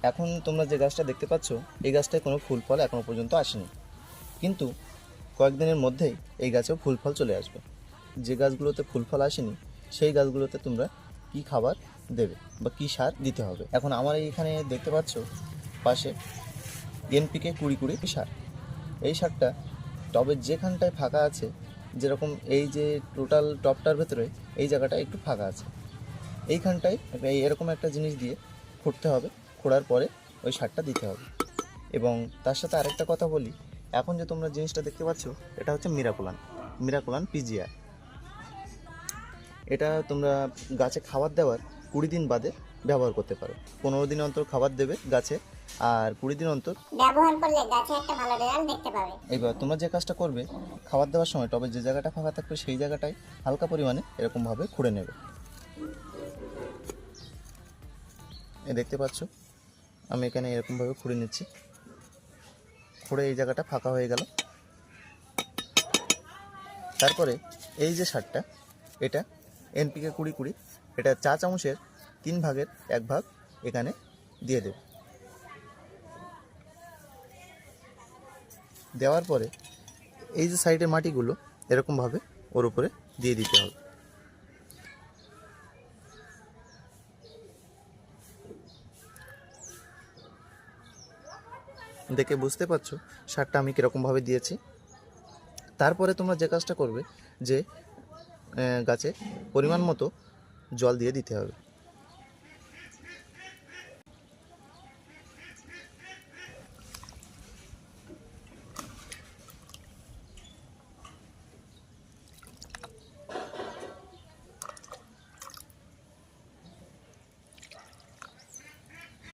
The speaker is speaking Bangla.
এখন তোমরা যে গাছটা দেখতে পাচ্ছ, এই গাছটায় কোনো ফুল ফল এখনও পর্যন্ত আসেনি, কিন্তু কয়েকদিনের মধ্যেই এই গাছেও ফুল ফল চলে আসবে। যে গাছগুলোতে ফুল ফল আসেনি সেই গাছগুলোতে তোমরা কি খাবার দেবে বা কী সার দিতে হবে। এখন আমার এইখানে দেখতে পাচ্ছ পাশে NPK 20-20 সার। এই সারটা টবের যেখানটায় ফাঁকা আছে, যেরকম এই যে টোটাল টবটার ভেতরে এই জায়গাটা একটু ফাঁকা আছে, এইখানটায় এরকম একটা জিনিস দিয়ে খুঁড়তে হবে। খোঁড়ার পরে ওই সারটা দিতে হবে। এবং তার সাথে আরেকটা কথা বলি, এখন যে তোমরা জিনিসটা দেখতে পাচ্ছ এটা হচ্ছে মিরাকুলান PGR। এটা তোমরা গাছে খাবার দেওয়ার 20 দিন বাদে ব্যবহার করতে পারো। 15 দিন অন্তর খাবার দেবে গাছে, আর 20 দিন অন্তর ব্যবহার করলে গাছে একটা ভালো রেজাল্ট দেখতে পাবে। এবার তোমরা যে কাজটা করবে, খাবার দেওয়ার সময় টবে যে জায়গাটা ফাঁকা থাকবে সেই জায়গাটায় হালকা পরিমাণে এরকমভাবে খুঁড়ে নেবে। দেখতে পাচ্ছ আমি এখানে এরকমভাবে খুঁড়ে নিচ্ছি। খুঁড়ে এই জায়গাটা ফাঁকা হয়ে গেল। তারপরে এই যে সারটা, এটা NPK 20-20, এটা 4 চামচের 3 ভাগের 1 ভাগ এখানে দিয়ে দেবে। দেওয়ার পরে এই যে সাইডের মাটিগুলো এরকমভাবে ওর উপরে দিয়ে দিতে হবে। দেখে বুঝতে পারছো সারটা আমি কীরকমভাবে দিয়েছি। তারপরে তোমরা যে কাজটা করবে, যে গাছে পরিমাণ মতো জল দিয়ে দিতে হবে।